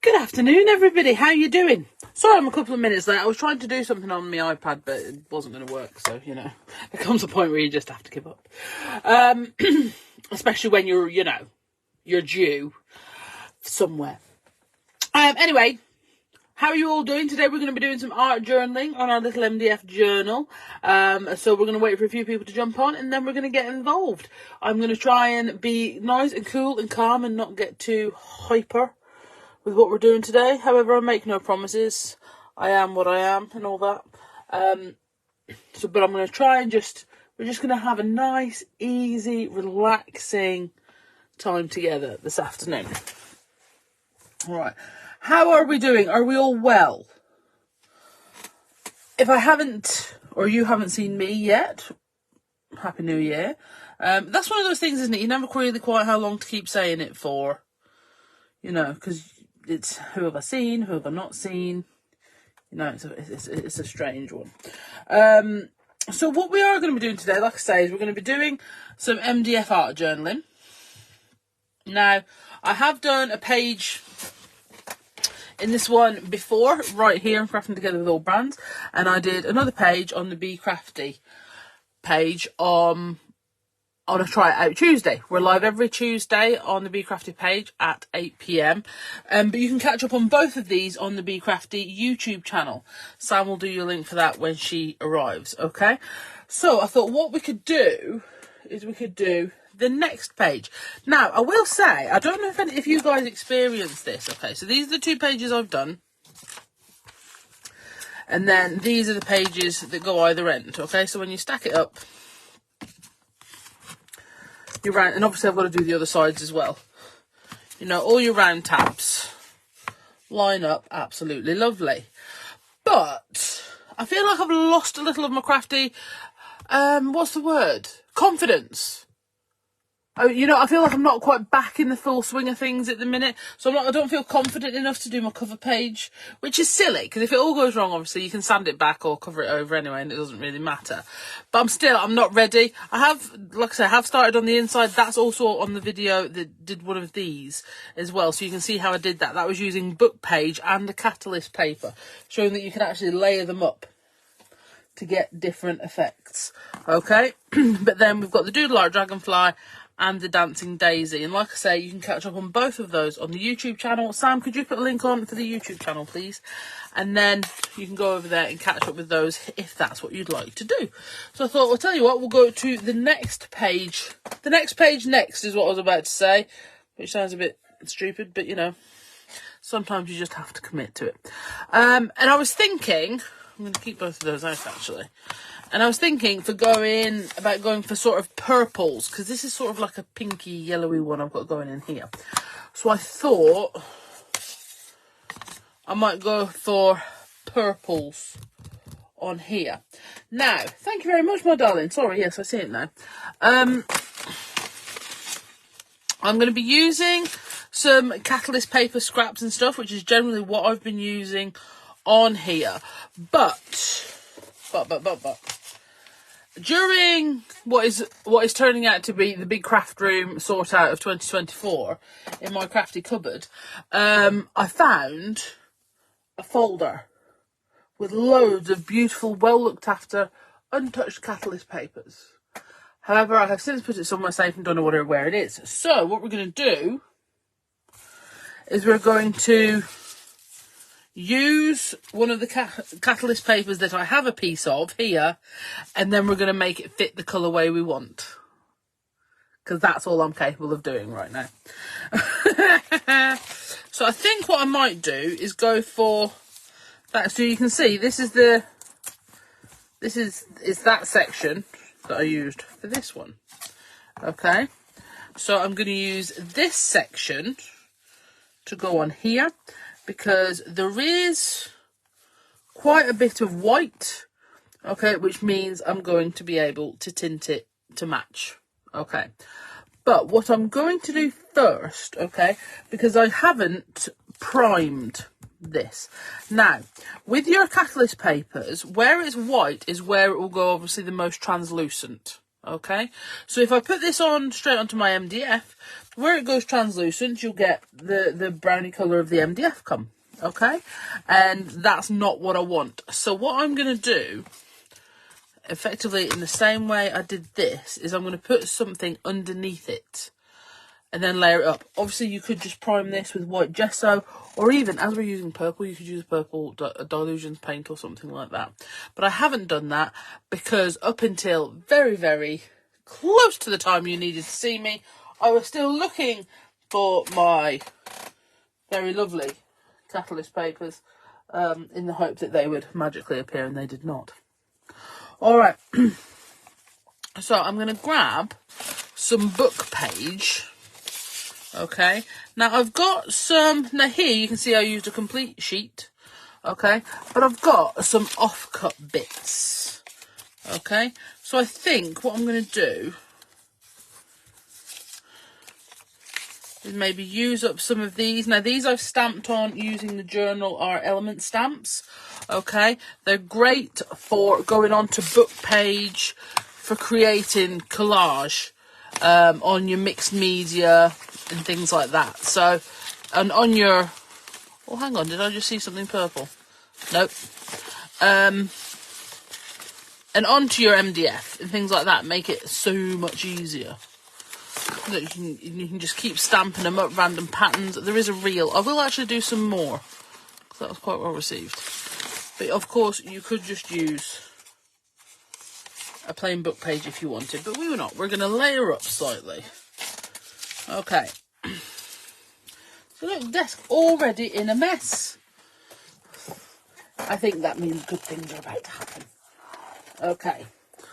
Good afternoon, everybody. How you doing? Sorry I'm a couple of minutes late. I was trying to do something on my iPad, but it wasn't going to work. So, you know, there comes a point where you just have to give up. Especially when you're due somewhere. Anyway, how are you all doing? Today we're going to be doing some art journaling on our little MDF journal. So we're going to wait for a few people to jump on and then we're going to get involved. I'm going to try and be nice and cool and calm and not get too hyper with what we're doing today. However, I make no promises. I am what I am and all that. But I'm going to try and we're just going to have a nice, easy, relaxing time together this afternoon. All right. How are we doing? Are we all well? If I haven't, or you haven't seen me yet, Happy New Year. That's one of those things, isn't it? You never really quite how long to keep saying it for. You know, because it's who have I seen, who have I not seen. You know, it's a strange one. So what we are going to be doing today, like I say, is we're going to be doing some MDF art journaling. Now, I have done a page in this one before, right here in Crafting Together with All Brands, and I did another page on the Bee Crafty page on a Try It Out Tuesday. We're live every Tuesday on the Bee Crafty page at 8 PM. But you can catch up on both of these on the Bee Crafty YouTube channel. Sam will do your link for that when she arrives, okay? So I thought what we could do is we could do the next page. Now, I will say, I don't know if you guys experienced this, okay? So these are the two pages I've done. And then these are the pages that go either end, okay? So when you stack it up, your round, and obviously I've got to do the other sides as well. You know, all your round tabs line up absolutely lovely. But I feel like I've lost a little of my crafty, what's the word? Confidence. You know, I feel like I'm not quite back in the full swing of things at the minute. So I don't feel confident enough to do my cover page, which is silly, because if it all goes wrong, obviously you can sand it back or cover it over anyway, and it doesn't really matter. But I'm not ready. I have, like I say, I have started on the inside. That's also on the video that did one of these as well. So you can see how I did that. That was using book page and a catalyst paper, showing that you can actually layer them up to get different effects. Okay. But then we've got the Doodle Art Dragonfly and the Dancing Daisy. And like I say, you can catch up on both of those on the YouTube channel. Sam, could you put a link on for the YouTube channel, please? And then you can go over there and catch up with those if that's what you'd like to do. So I thought, well, tell you what, we'll go to the next page. The next page next is what I was about to say, which sounds a bit stupid, but, you know, sometimes you just have to commit to it. And I was thinking, I'm going to keep both of those out, actually. And I was thinking about going for sort of purples, because this is sort of like a pinky, yellowy one I've got going in here. So I thought I might go for purples on here. Now, thank you very much, my darling. Sorry, yes, I see it now. I'm going to be using some catalyst paper scraps and stuff, which is generally what I've been using on here. But during what is turning out to be the big craft room sort out of 2024 in my crafty cupboard, I found a folder with loads of beautiful, well looked after, untouched catalyst papers. However, I have since put it somewhere safe and don't know where it is. So what we're going to do is we're going to use one of the catalyst papers that I have a piece of here, and then we're going to make it fit the colourway we want, because that's all I'm capable of doing right now. So I think what I might do is go for that. So you can see this is that section that I used for this one. Okay, so I'm going to use this section to go on here, because there is quite a bit of white, okay, which means I'm going to be able to tint it to match, okay. But what I'm going to do first, okay, because I haven't primed this. Now, with your catalyst papers, where it's white is where it will go obviously the most translucent, Okay, so if I put this on straight onto my MDF, where it goes translucent, you'll get the brownie colour of the MDF come. Okay, and that's not what I want. So what I'm going to do, effectively in the same way I did this, is I'm going to put something underneath it and then layer it up. Obviously, you could just prime this with white gesso, or even, as we're using purple, you could use purple Dylusions Paint or something like that. But I haven't done that because up until very, very close to the time you needed to see me, I was still looking for my very lovely catalyst papers in the hope that they would magically appear, and they did not. Alright, so I'm going to grab some book page. Okay, now I've got some, now here you can see I used a complete sheet, okay, but I've got some off-cut bits, okay, so I think what I'm going to do is maybe use up some of these. Now these I've stamped on using the Journal Art Element stamps, okay, they're great for going on to book page, for creating collage on your mixed media and things like that. So, and on your, oh hang on, did I just see something purple? Nope. And onto your MDF and things like that, make it so much easier. That you can just keep stamping them up, random patterns. There is a reel. I will actually do some more, because that was quite well received. But of course, you could just use a plain book page if you wanted, but we were not. We're going to layer up slightly. Okay. So look, desk already in a mess. I think that means good things are about to happen. Okay.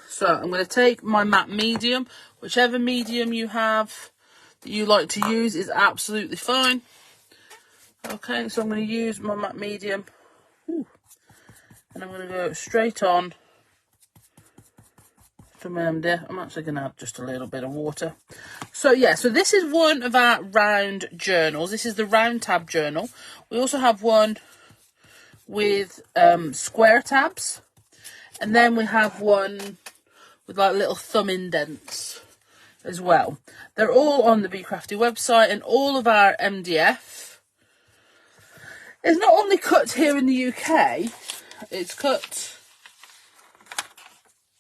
So I'm going to take my matte medium. Whichever medium you have that you like to use is absolutely fine. Okay, so I'm going to use my matte medium. Ooh. And I'm going to go straight on to my MDF. I'm actually going to add just a little bit of water. So yeah, so this is one of our round journals. This is the round tab journal. We also have one with square tabs. And then we have one with like little thumb indents as well. They're all on the Bee Crafty website, and all of our MDF is not only cut here in the UK, it's cut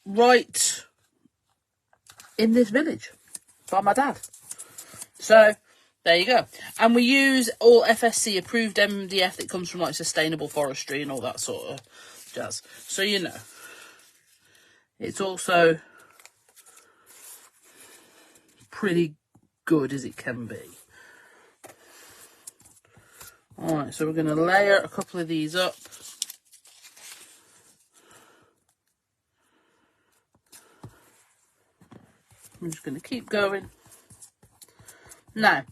right in this village by my dad. So there you go. And we use all FSC approved MDF that comes from like sustainable forestry and all that sort of jazz. So you know, it's also pretty good as it can be. Alright, so we're going to layer a couple of these up. I'm just going to keep going. Now,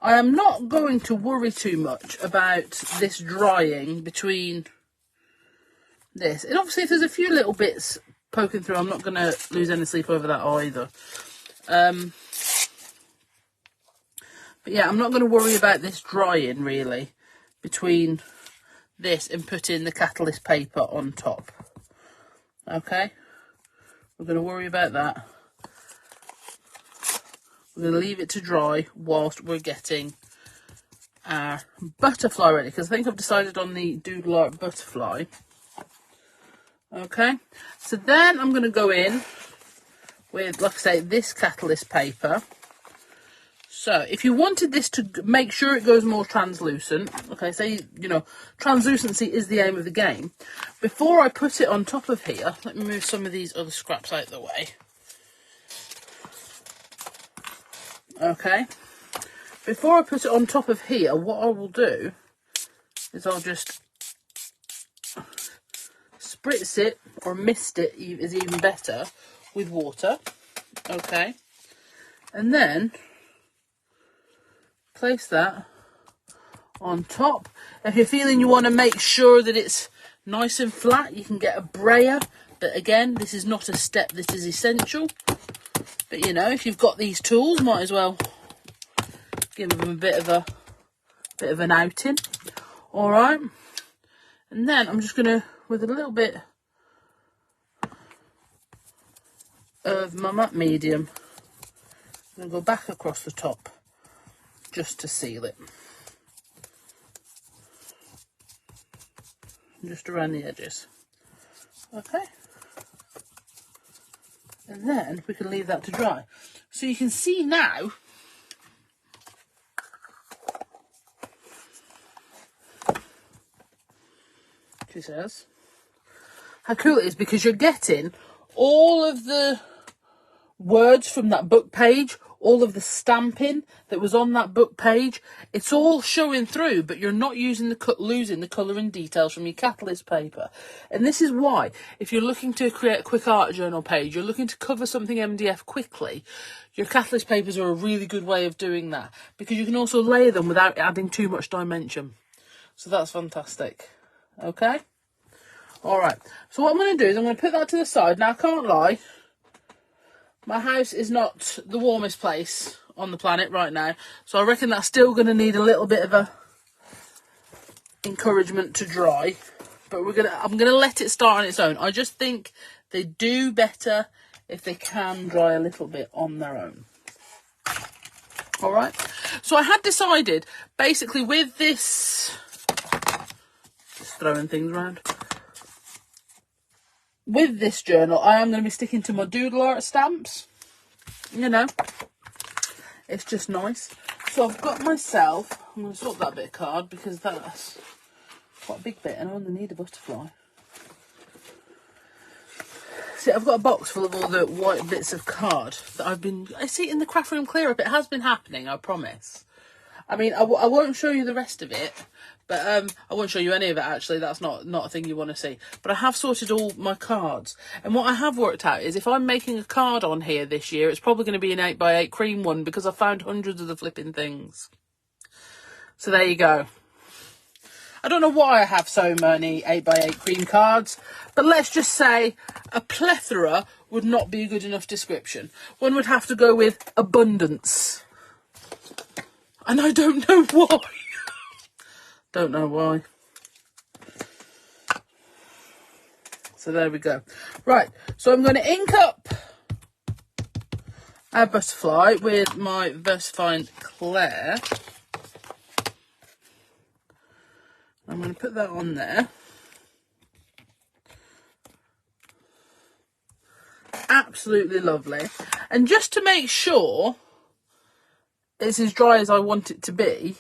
I am not going to worry too much about this drying between this. And obviously if there's a few little bits poking through, I'm not going to lose any sleep over that either. But yeah, I'm not going to worry about this drying really between this and putting the catalyst paper on top. Okay, we're going to worry about that. We're going to leave it to dry whilst we're getting our butterfly ready, because I think I've decided on the Doodle Art butterfly. Okay, so then I'm going to go in with, like I say, this catalyst paper. So if you wanted this to make sure it goes more translucent, okay, say, you know, translucency is the aim of the game. Before I put it on top of here, let me move some of these other scraps out of the way. Okay, before I put it on top of here, what I will do is I'll just spritz it, or mist it is even better, with water. Okay, and then place that on top. If you're feeling you want to make sure that it's nice and flat, you can get a brayer, but again, this is not a step that is essential. But you know, if you've got these tools, might as well give them a bit of an outing. All right, and then I'm just gonna, with a little bit of my matte medium. I'm going to go back across the top just to seal it. Just around the edges. Okay. And then we can leave that to dry. So you can see now, she says, how cool it is, because you're getting all of the words from that book page, all of the stamping that was on that book page, it's all showing through, but you're not losing the colouring details from your catalyst paper. And this is why, if you're looking to create a quick art journal page, you're looking to cover something MDF quickly, your catalyst papers are a really good way of doing that, because you can also layer them without adding too much dimension. So that's fantastic. Okay? Alright, so what I'm going to do is I'm going to put that to the side. Now, I can't lie, my house is not the warmest place on the planet right now, so I reckon that's still going to need a little bit of a encouragement to dry. But I'm gonna let it start on its own. I just think they do better if they can dry a little bit on their own. All right. So I had decided, basically, with this, just throwing things around. With this journal, I am going to be sticking to my Doodle art stamps. You know, it's just nice. So I've got myself, I'm going to swap that bit of card because that's quite a big bit and I only need a butterfly. See, I've got a box full of all the white bits of card that I see in the craft room clear up. It has been happening, I promise. I mean, I won't show you the rest of it, but I won't show you any of it, actually. That's not a thing you want to see. But I have sorted all my cards. And what I have worked out is if I'm making a card on here this year, it's probably going to be an 8x8 cream one because I found hundreds of the flipping things. So there you go. I don't know why I have so many 8x8 cream cards, but let's just say a plethora would not be a good enough description. One would have to go with abundance. And I don't know why. Don't know why. So there we go. Right, so I'm going to ink up our butterfly with my Versafine Clair. I'm going to put that on there. Absolutely lovely. And just to make sure it's as dry as I want it to be,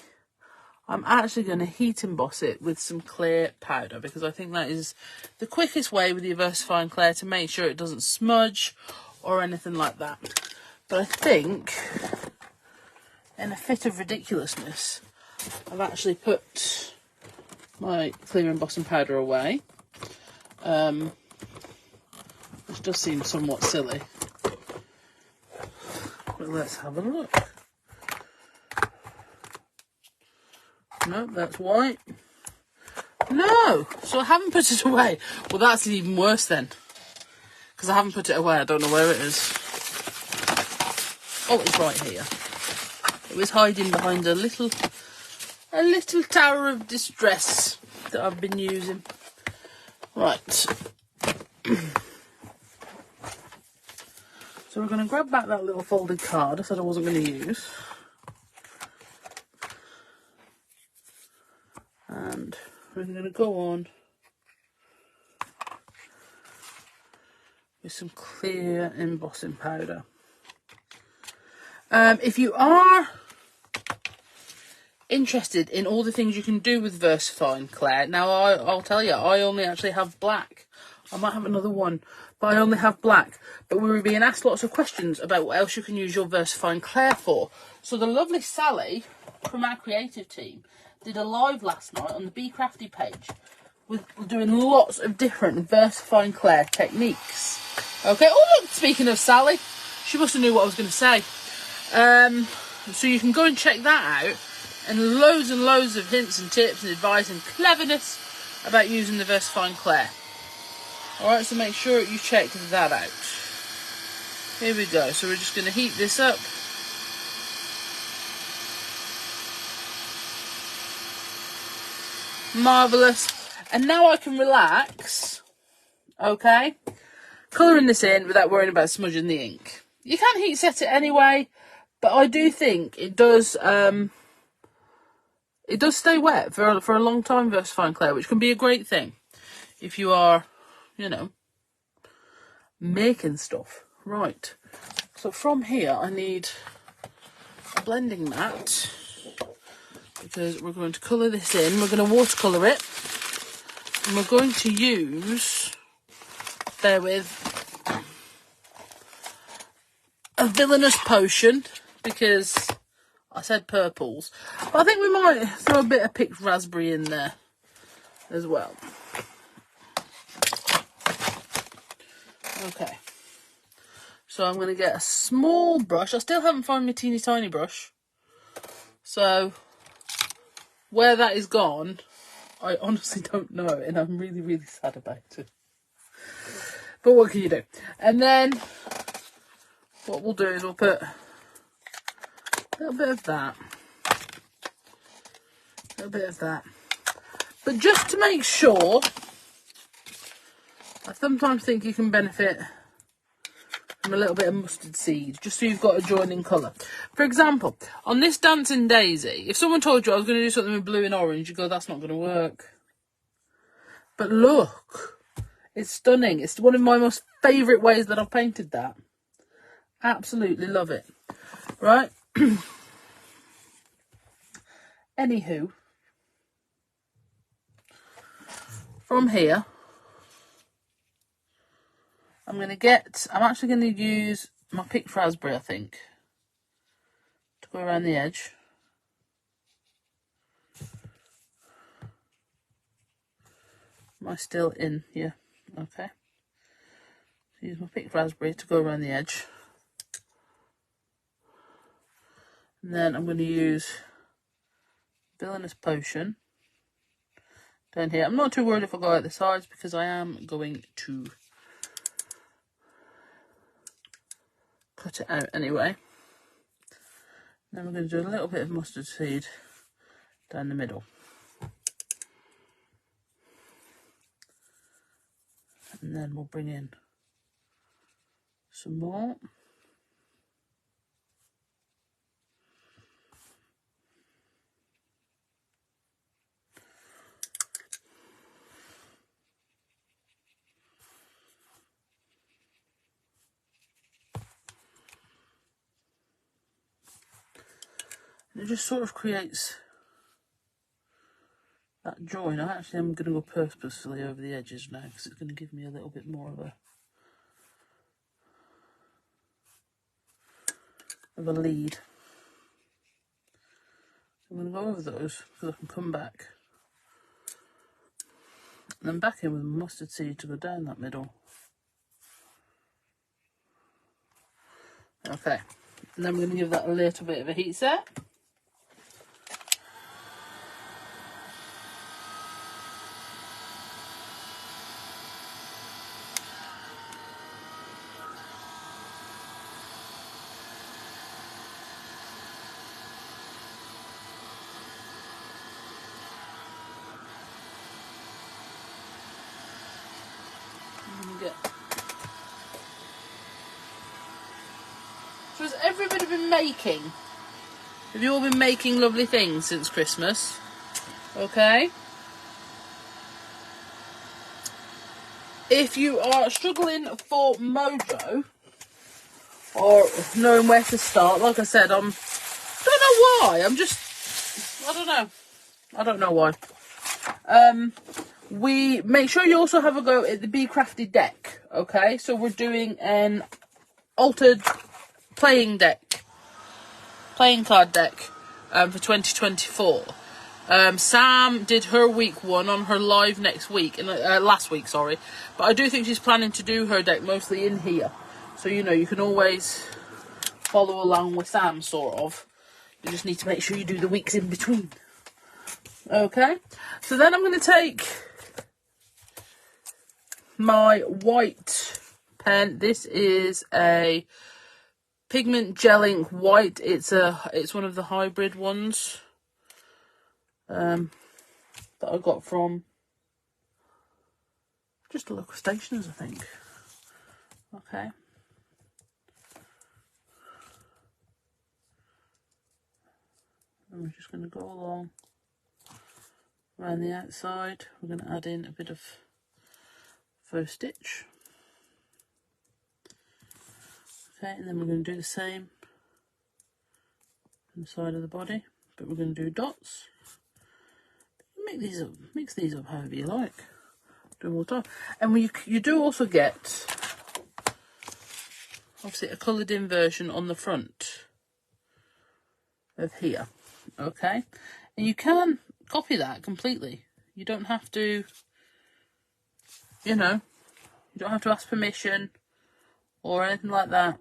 I'm actually going to heat emboss it with some clear powder because I think that is the quickest way with your Versafine Clair to make sure it doesn't smudge or anything like that. But I think, in a fit of ridiculousness, I've actually put my clear embossing powder away. Which does seem somewhat silly. But let's have a look. No, that's white. No! So I haven't put it away. Well, that's even worse then. Because I haven't put it away. I don't know where it is. Oh, it's right here. It was hiding behind a little tower of distress that I've been using. Right. So we're going to grab back that little folded card I said I wasn't going to use. And we're going to go on with some clear embossing powder. If you are interested in all the things you can do with Versafine Clair, now I'll tell you, I only actually have black. I might have another one, but I only have black. But we were being asked lots of questions about what else you can use your Versafine Clair for. So the lovely Sally from our creative team did a live last night on the Bee Crafty page with doing lots of different Versafine Clair techniques. Okay, oh look, speaking of Sally, she must have knew what I was going to say. So you can go and check that out, and loads of hints and tips and advice and cleverness about using the Versafine Clair. Alright, so make sure you check that out. Here we go, so we're just going to heat this up. Marvellous. And now I can relax, okay? colouring this in without worrying about smudging the ink. You can heat set it anyway, but I do think it does stay wet for a long time, Versafine clay, which can be a great thing if you are, you know, making stuff. Right, so from here I need a blending mat because we're going to colour this in. We're going to watercolour it, and we're going to use, bear with, a villainous potion because I said purples, but I think we might throw a bit of picked raspberry in there as well. Okay, so I'm going to get a small brush. I still haven't found my teeny tiny brush, so where that is gone, I honestly don't know, and I'm really, really sad about it. But what can you do? And then what we'll do is we'll put a little bit of that, a little bit of that. But just to make sure, I sometimes think you can benefit from a little bit of mustard seed, just so you've got a joining colour. For example, on this Dancing Daisy, if someone told you I was going to do something with blue and orange, you go, that's not going to work. But look, it's stunning. It's one of my most favourite ways that I've painted that. Absolutely love it. Right. Anywho, from here, I'm actually going to use my picked raspberry, I think, to go around the edge. Am I still in here? Okay. So use my picked raspberry to go around the edge. And then I'm going to use Villainous Potion down here. I'm not too worried if I go out the sides because I am going to cut it out anyway. Then we're going to do a little bit of mustard seed down the middle. And then we'll bring in some more. And it just sort of creates that join. I actually am going to go purposefully over the edges now because it's going to give me a little bit more of a lead. I'm going to go over those so I can come back and then back in with mustard seed to go down that middle. Okay, and then we're going to give that a little bit of a heat set. So has everybody been making? Have you all been making lovely things since Christmas? Okay. If you are struggling for mojo or knowing where to start, like I said, don't know why. I don't know why. We make sure you also have a go at the Bee Crafty deck. Okay, so we're doing an altered playing card deck for 2024. Sam did her week one on her live next week, last week, sorry. But I do think she's planning to do her deck mostly in here. So, you know, you can always follow along with Sam, sort of. You just need to make sure you do the weeks in between. Okay, so then I'm going to take my white pen. This is a Pigment Gel Ink White. It's one of the hybrid ones that I got from just a local stationers, I think. Okay. And we're just going to go along around the outside. We're going to add in a bit of faux stitch. Okay, and then we're going to do the same on the side of the body, but we're going to do dots. Make these up, mix these up however you like. Do more time. And you do also get, obviously, a coloured in version on the front of here. Okay, and you can copy that completely. You don't have to, you know, you don't have to ask permission or anything like that.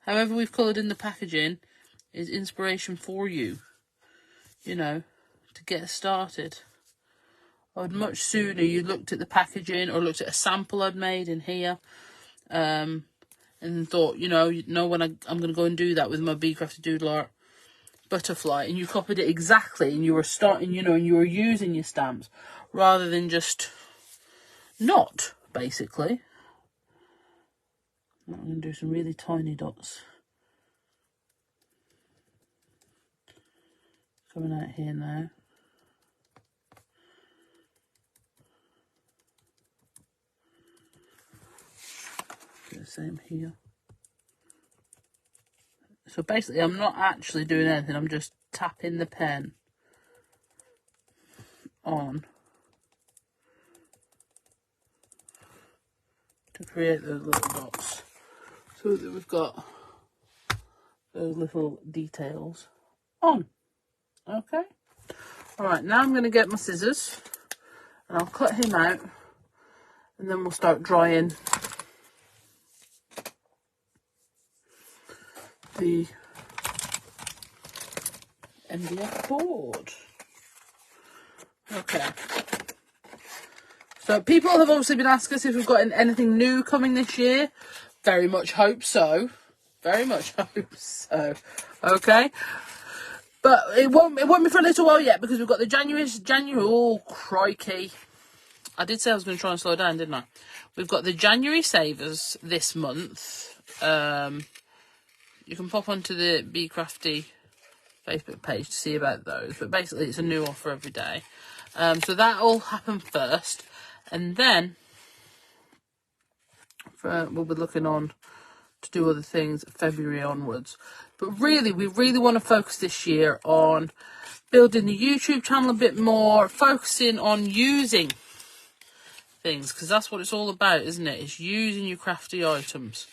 However we've coloured in the packaging is inspiration for you, you know, to get started. I would much sooner you looked at the packaging or looked at a sample I'd made in here, and thought, you know when I'm going to go and do that with my Bee Crafty Doodle Art butterfly, and you copied it exactly, and you were starting, you know, and you were using your stamps rather than just not, basically. I'm going to do some really tiny dots coming out here now. Do the same here. So basically I'm not actually doing anything, I'm just tapping the pen on to create those little dots, so that we've got those little details on. Okay, alright, now I'm going to get my scissors and I'll cut him out, and then we'll start drying the MDF board. Okay, so people have obviously been asking us if we've got anything new coming this year. Very much hope so. Very much hope so. Okay, but it won't be for a little while yet, because we've got the January. Oh crikey! I did say I was going to try and slow down, didn't I? We've got the January savers this month. You can pop onto the Bee Crafty Facebook page to see about those, but basically it's a new offer every day. So that'll happen first, and then we'll be looking on to do other things February onwards. But really, we really want to focus this year on building the YouTube channel a bit more, focusing on using things, because that's what it's all about, isn't it? It's using your crafty items.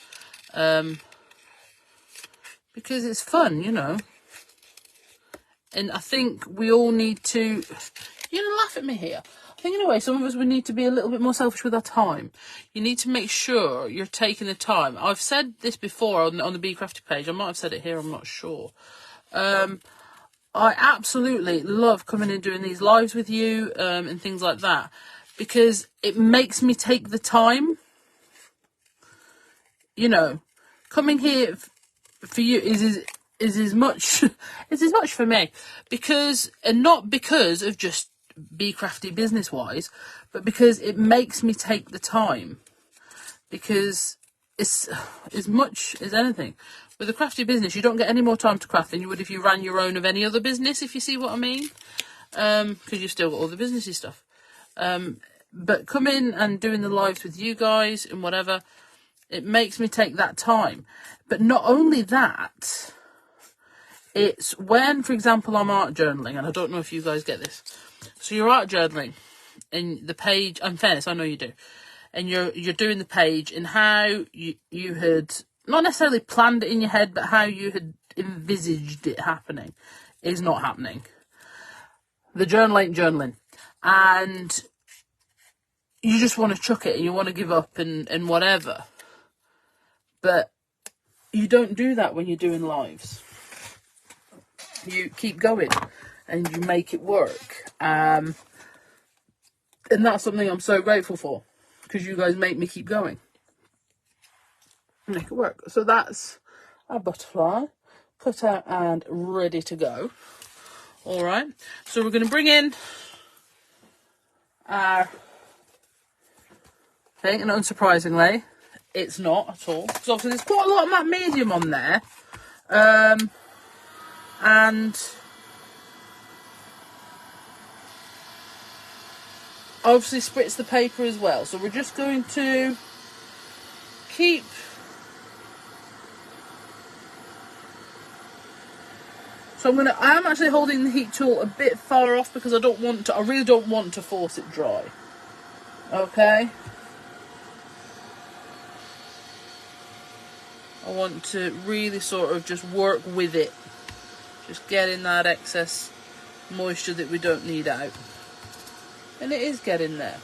Because it's fun, you know. And I think we all need to, laugh at me here. I think in a way, some of us, we need to be a little bit more selfish with our time. You need to make sure you're taking the time. I've said this before on the Bee Crafty page. I might have said it here, I'm not sure. I absolutely love coming and doing these lives with you, and things like that, because it makes me take the time. You know, coming here for you is as much for me, because, and not because of just Bee Crafty business wise, but because it makes me take the time, because it's as much as anything. With a crafty business, you don't get any more time to craft than you would if you ran your own of any other business, if you see what I mean, because you've still got all the businessy stuff. But coming and doing the lives with you guys and whatever, it makes me take that time. But not only that, it's when, for example, I'm art journaling, and I don't know if you guys get this. So you're art journaling, and the page, in fairness, I know you do, and you're doing the page, and how you had not necessarily planned it in your head, but how you had envisaged it happening is not happening. The journal ain't journaling, and you just want to chuck it, and you want to give up and whatever. But you don't do that when you're doing lives. You keep going and you make it work. And that's something I'm so grateful for, because you guys make me keep going. Make it work. So that's our butterfly cut out and ready to go. All right. So we're going to bring in our thing, and unsurprisingly, it's not at all. Because obviously there's quite a lot of matte medium on there. And obviously spritz the paper as well. So we're just going to keep I am actually holding the heat tool a bit far off because I really don't want to force it dry. Okay. I want to really sort of just work with it. Just getting that excess moisture that we don't need out. And it is getting there.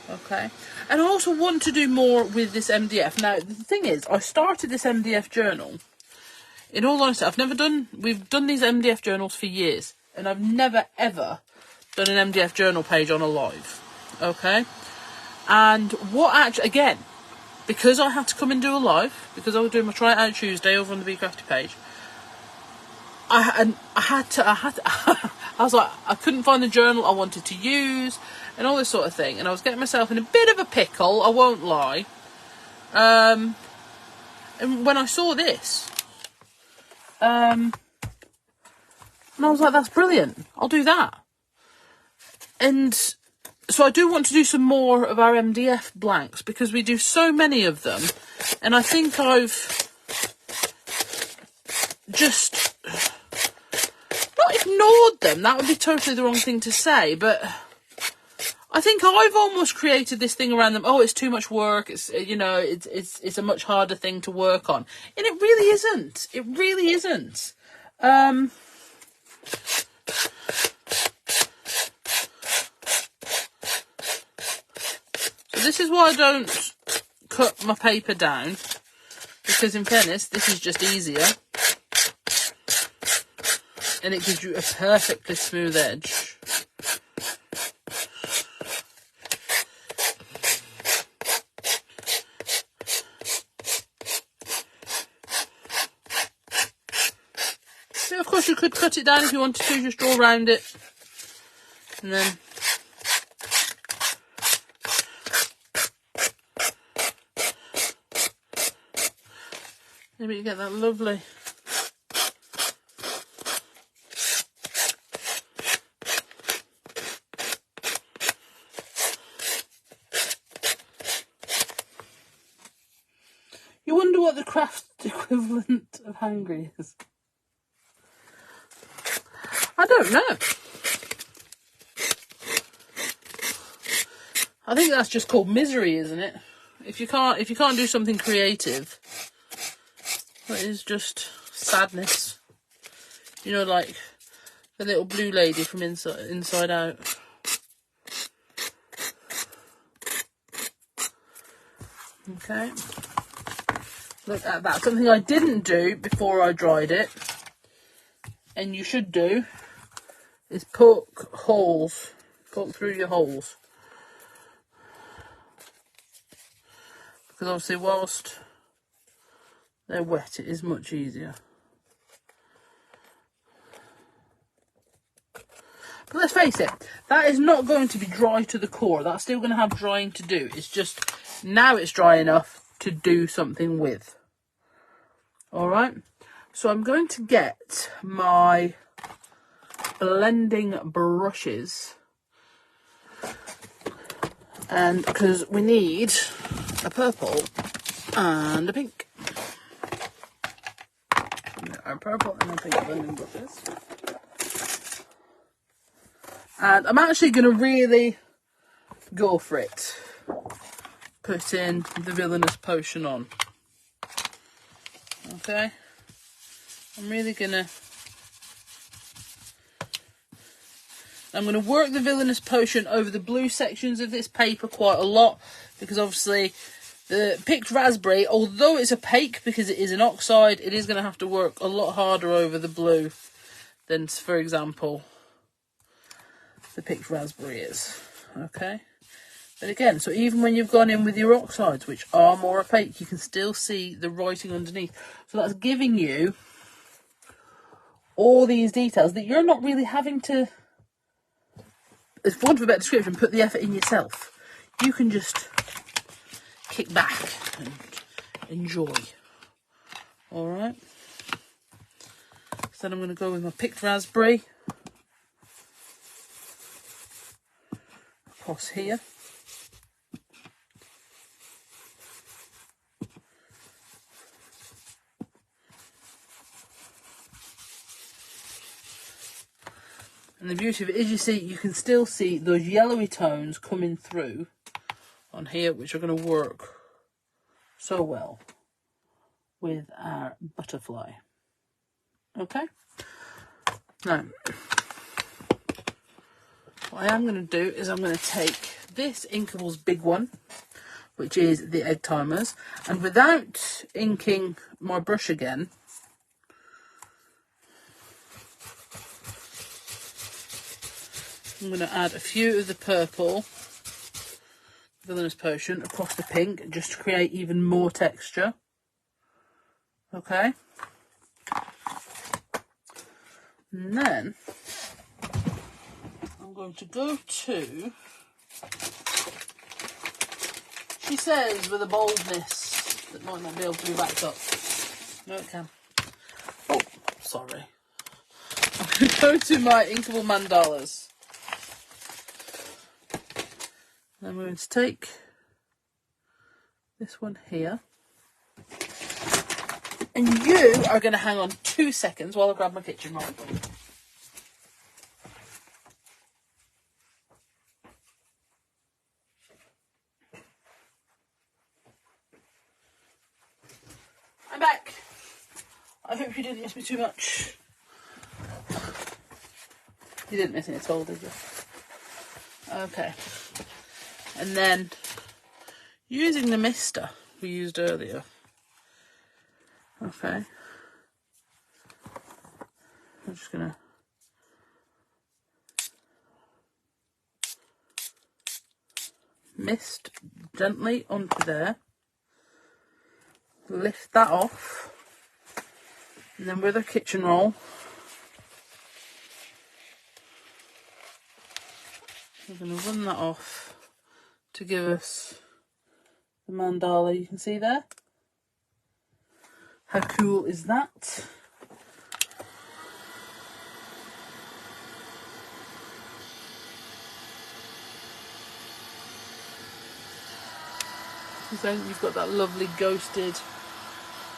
Okay. And I also want to do more with this MDF. Now, the thing is, I started this MDF journal. In all honesty, we've done these MDF journals for years. And I've never, ever done an MDF journal page on a live. Okay. And what actually, again, because I had to come and do a live, because I was doing my Try It Out Tuesday over on the Bee Crafty page, I was like, I couldn't find the journal I wanted to use and all this sort of thing, and I was getting myself in a bit of a pickle, I won't lie. And when I saw this, and I was like, that's brilliant, I'll do that. And so I do want to do some more of our MDF blanks because we do so many of them, and I think I've just not ignored them. That would be totally the wrong thing to say, but I think I've almost created this thing around them. Oh, it's too much work. It's, you know, it's a much harder thing to work on, and it really isn't. It really isn't. This is why I don't cut my paper down, because in fairness, this is just easier. And it gives you a perfectly smooth edge. So of course you could cut it down if you wanted to, just draw around it. And then maybe you get that lovely you wonder what the craft equivalent of hangry is. I don't know. I think that's just called misery, isn't it? If you can't do something creative, that is just sadness. You know, like the little blue lady from Inside Out. Okay. Look at that. Something I didn't do before I dried it, and you should do, is poke through your holes. Because obviously whilst they're wet, it is much easier. But let's face it, that is not going to be dry to the core. That's still going to have drying to do. It's just, now it's dry enough to do something with. Alright, so I'm going to get my blending brushes. And because we need a purple and a pink. Our purple and a pink blending brushes. And I'm actually going to really go for it. Put in the Villainous Potion on. Okay. I'm really going to... I'm going to work the Villainous Potion over the blue sections of this paper quite a lot, because obviously the picked raspberry, although it's opaque because it is an oxide, it is going to have to work a lot harder over the blue than, for example, the picked raspberry is. Okay. But again, so even when you've gone in with your oxides, which are more opaque, you can still see the writing underneath. So that's giving you all these details that you're not really having to, for want of a better description, put the effort in yourself. You can just kick back and enjoy. Alright. So then I'm going to go with my picked raspberry across here. And the beauty of it is, you can still see those yellowy tones coming through on here, which are going to work so well with our butterfly. Okay. Now, what I am going to do is I'm going to take this Inkables big one, which is the egg timers, and without inking my brush again, I'm going to add a few of the purple Villainous Potion across the pink just to create even more texture. Okay. And then I'm going to go to, she says, with a boldness that might not be able to be backed up. No, it can. Oh, sorry. I'm going to go to my Inkable mandalas. I'm going to take this one here, and you are going to hang on 2 seconds while I grab my kitchen roll. I'm back. I hope you didn't miss me too much. You didn't miss me at all, did you? Okay. And then, using the mister we used earlier, okay, I'm just going to mist gently onto there, lift that off, and then with a kitchen roll, we're going to run that off to give us the mandala you can see there. How cool is that? So then you've got that lovely ghosted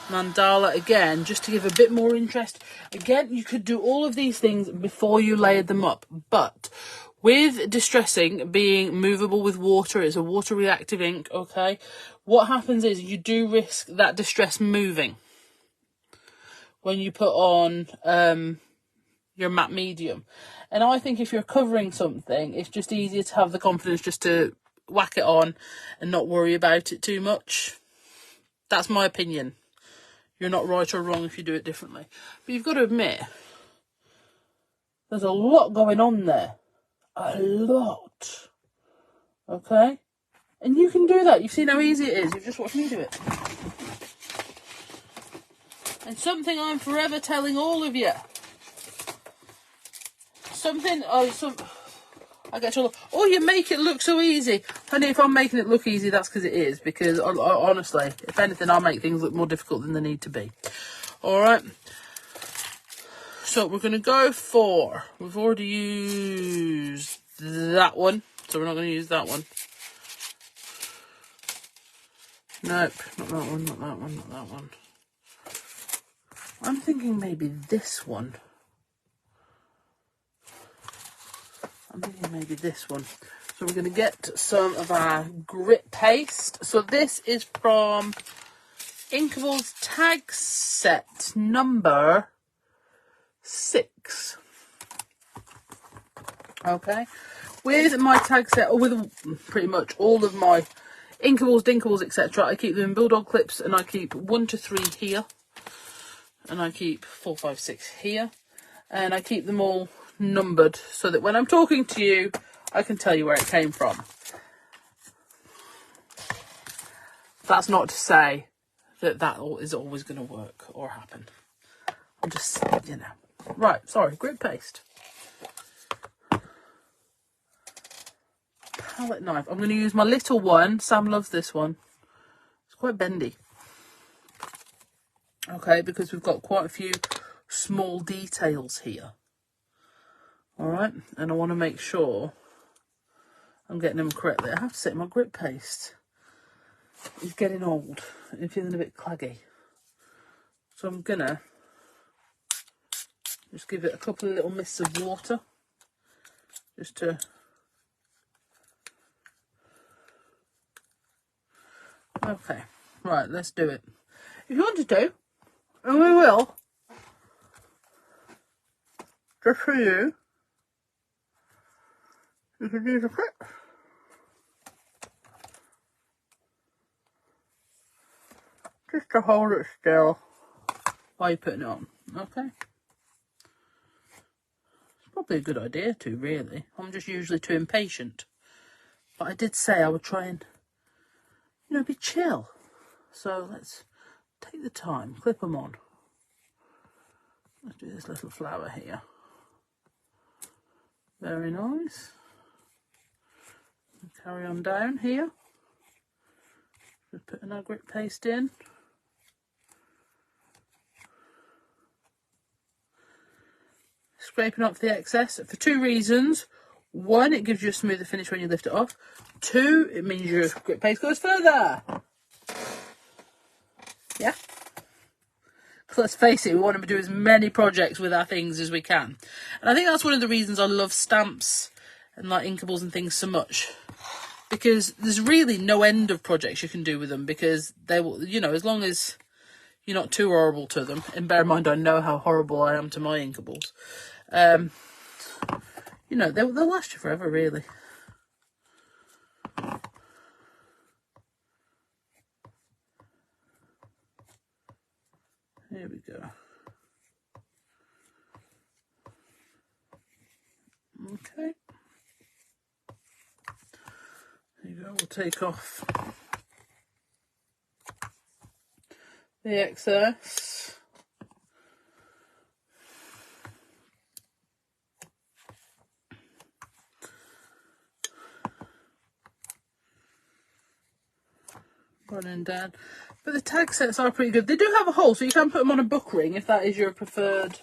mandala again, just to give a bit more interest. Again, you could do all of these things before you layered them up, but with distressing being movable with water, it's a water reactive ink, okay, what happens is you do risk that distress moving when you put on your matte medium. And I think if you're covering something, it's just easier to have the confidence just to whack it on and not worry about it too much. That's my opinion. You're not right or wrong if you do it differently. But you've got to admit, there's a lot going on there. A lot. Okay? And you can do that. You've seen how easy it is. You've just watched me do it. And something I'm forever telling all of you. I get told, oh, you make it look so easy. Honey, if I'm making it look easy, that's because it is. Because, honestly, if anything, I make things look more difficult than they need to be. Alright. So, we're going to go for... We've already used that one. So, we're not going to use that one. Nope. Not that one, not that one, not that one. I'm thinking maybe this one. So we're going to get some of our grit paste. So this is from Inkables tag set number 6. Okay. With my tag set, or with pretty much all of my Inkables, Dinkables, etc., I keep them in Bulldog clips, and I keep 1 to 3 here. And I keep 4, 5, 6 here. And I keep them all numbered so that when I'm talking to you, I can tell you where it came from. That's not to say that that is always going to work or happen. I'm just, you know. Right, sorry, grit paste. Palette knife. I'm going to use my little one. Sam loves this one. quite bendy. Okay, because we've got quite a few small details here. All right, and I want to make sure I'm getting them correctly. I have to say my grip paste is getting old and feeling a bit claggy. So I'm gonna just give it a couple of little mists of water just to... Okay, right, let's do it. If you wanted to, and we will, just for you, you can use a clip. Just to hold it still while you're putting it on, okay? It's probably a good idea to, really. I'm just usually too impatient. But I did say I would try and, you know, be chill. So let's take the time, clip them on. Let's do this little flower here. Very nice. Carry on down here. Just putting our grip paste in. Scraping off the excess for two reasons. One, it gives you a smoother finish when you lift it off. Two, it means your grip paste goes further. Yeah? Because let's face it, we want to do as many projects with our things as we can. And I think that's one of the reasons I love stamps and like Inkables and things so much. Because there's really no end of projects you can do with them, because they will, you know, as long as you're not too horrible to them. And bear in mind, I know how horrible I am to my Inkables. You know, they'll last you forever, really. Here we go. Okay. There you go. We'll take off the excess. Running down. But the tag sets are pretty good. They do have a hole, so you can put them on a book ring if that is your preferred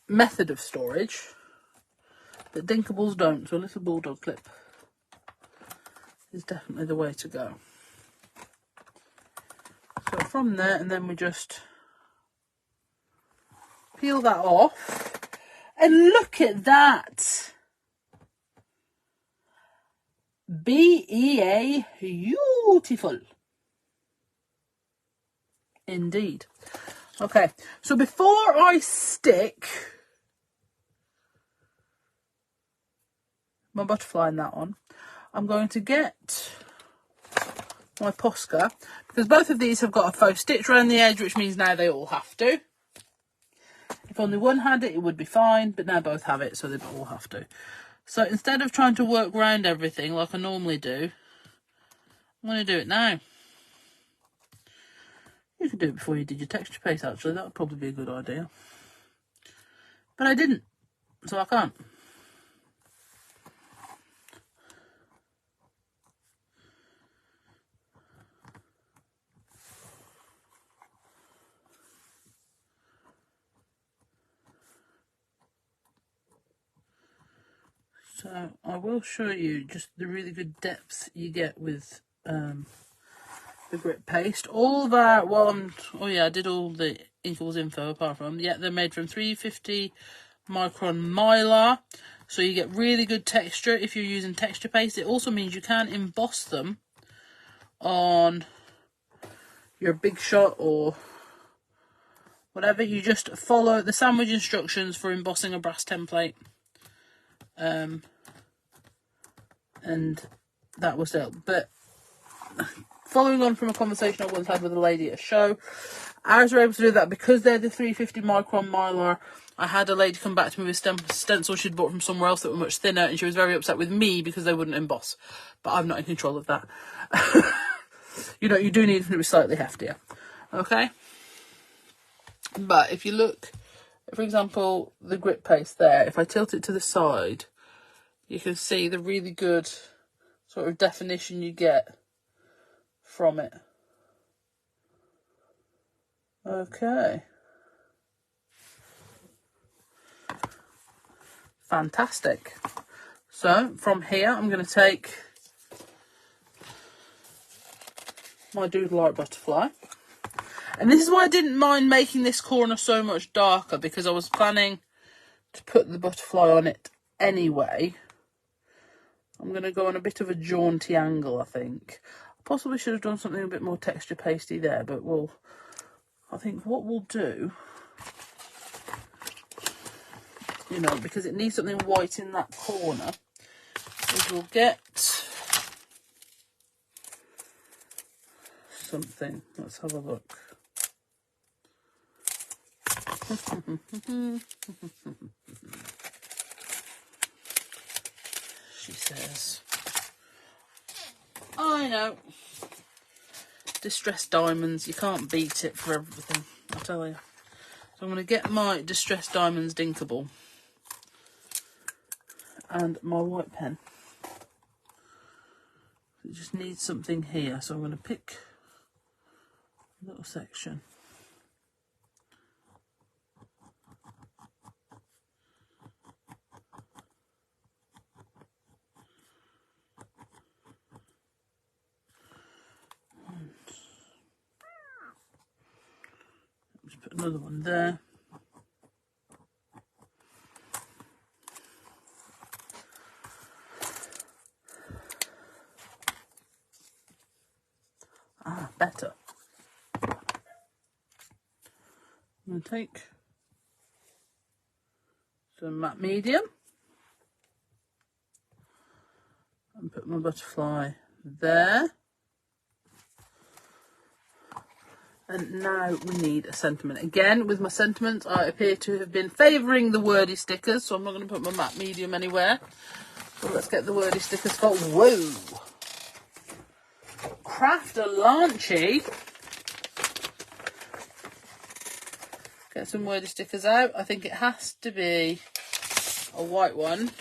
method of storage. But Inkables don't, so a little bulldog clip is definitely the way to go. So from there, and then we just peel that off. And look at that! BEA beautiful. Indeed. Okay, so before I stick my butterfly in that on, I'm going to get my Posca, because both of these have got a faux stitch around the edge, which means now they all have to. If only one had it, it would be fine, but now both have it, so they all have to. So instead of trying to work around everything like I normally do, I'm going to do it now. You could do it before you did your texture paste, actually. That would probably be a good idea. But I didn't, so I can't. So I will show you just the really good depth you get with the grip paste. All that, well, oh yeah, I did all the Inkables info apart from, yeah, they're made from 350 micron mylar, so you get really good texture if you're using texture paste. It also means you can emboss them on your Big Shot or whatever. You just follow the sandwich instructions for embossing a brass template. And that was it. But following on from a conversation I once had with a lady at a show, ours are able to do that because they're the 350 micron mylar. I had a lady come back to me with stencils she'd bought from somewhere else that were much thinner, and she was very upset with me because they wouldn't emboss. But I'm not in control of that. You know, you do need them to be slightly heftier. Okay? But if you look For example, the grit paste there, if I tilt it to the side, you can see the really good sort of definition you get from it. Okay. Fantastic. So from here, I'm going to take my Doodle Art Butterfly. And this is why I didn't mind making this corner so much darker, because I was planning to put the butterfly on it anyway. I'm going to go on a bit of a jaunty angle, I think. I possibly should have done something a bit more texture pasty there, but I think what we'll do, you know, because it needs something white in that corner, is we'll get something. Let's have a look. She says, I know, distressed diamonds, you can't beat it for everything, I tell you. So I'm going to get my distressed diamonds Inkable and my white pen. It just needs something here, so I'm going to pick a little section. Just put another one there. Better. I'm going to take some matte medium and put my butterfly there. And now we need a sentiment. Again, with my sentiments, I appear to have been favouring the wordy stickers, so I'm not going to put my matte medium anywhere. So let's get the wordy stickers for, whoa! Craft a launchy. Get some wordy stickers out. I think it has to be a white one.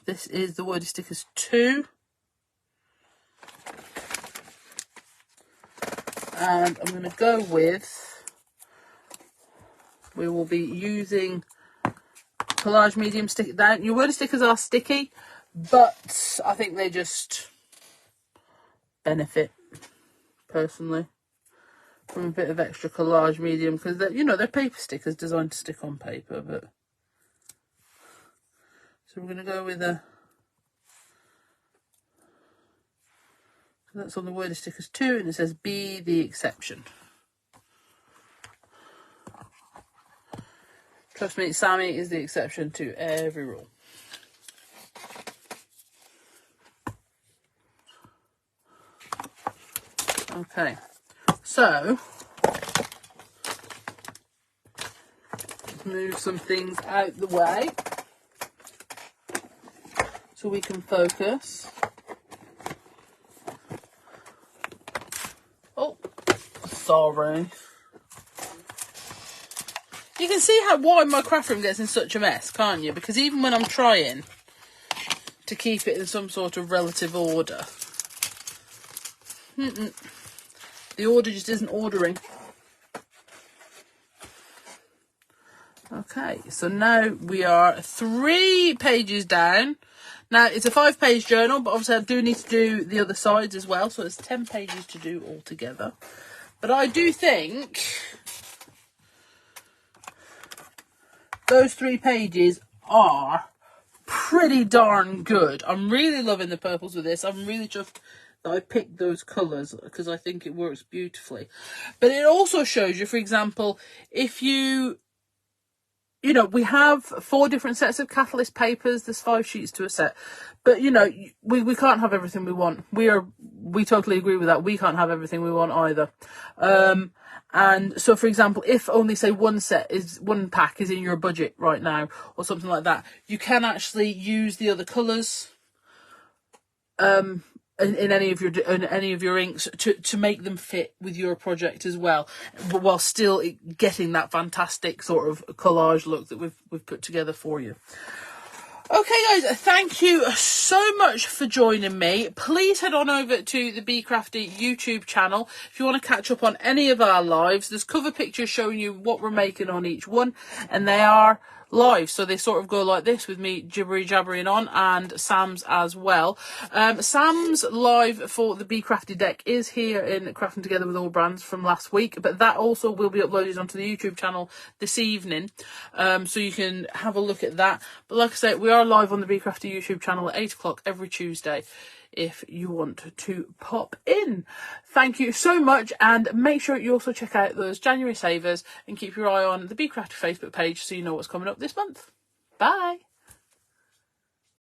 This is the wordy stickers 2. And I'm going to go with, we will be using collage medium stick it down. Your wordy stickers are sticky, but I think they just benefit personally from a bit of extra collage medium, because they're, you know, they're paper stickers designed to stick on paper. But so we're going to go with a, so that's on the wordy stickers 2, and it says be the exception. Trust me, Sammy is the exception to every rule. Okay, so let's move some things out the way so we can focus. Oh, sorry. You can see why my craft room gets in such a mess, can't you? Because even when I'm trying to keep it in some sort of relative order, the order just isn't ordering. Okay, so now we are 3 pages down. Now, it's a 5-page journal, but obviously I do need to do the other sides as well, so it's 10 pages to do altogether. But I do think those 3 pages are pretty darn good. I'm really loving the purples with this. I'm really chuffed that I picked those colours, because I think it works beautifully. But it also shows you, for example, if you know, we have 4 different sets of catalyst papers. There's 5 sheets to a set. But, you know, we can't have everything we want. We totally agree with that. We can't have everything we want either. And so, for example, if only, say, one pack is in your budget right now or something like that, you can actually use the other colours in any of your inks to make them fit with your project as well, but while still getting that fantastic sort of collage look that we've put together for you. Okay guys, thank you so much for joining me. Please head on over to the Bee Crafty YouTube channel if you want to catch up on any of our lives. There's cover pictures showing you what we're making on each one, and they are live, so they sort of go like this with me jibbery jabbering on, and Sam's as well. Sam's live for the Bee Crafty deck is here in Crafting Together with All Brands from last week, but that also will be uploaded onto the YouTube channel this evening, so you can have a look at that. But like I say, we are live on the Bee Crafty YouTube channel at 8 o'clock every Tuesday if you want to pop in. Thank you so much, and make sure you also check out those January savers and keep your eye on the Bee Crafty Facebook page so you know what's coming up this month. Bye!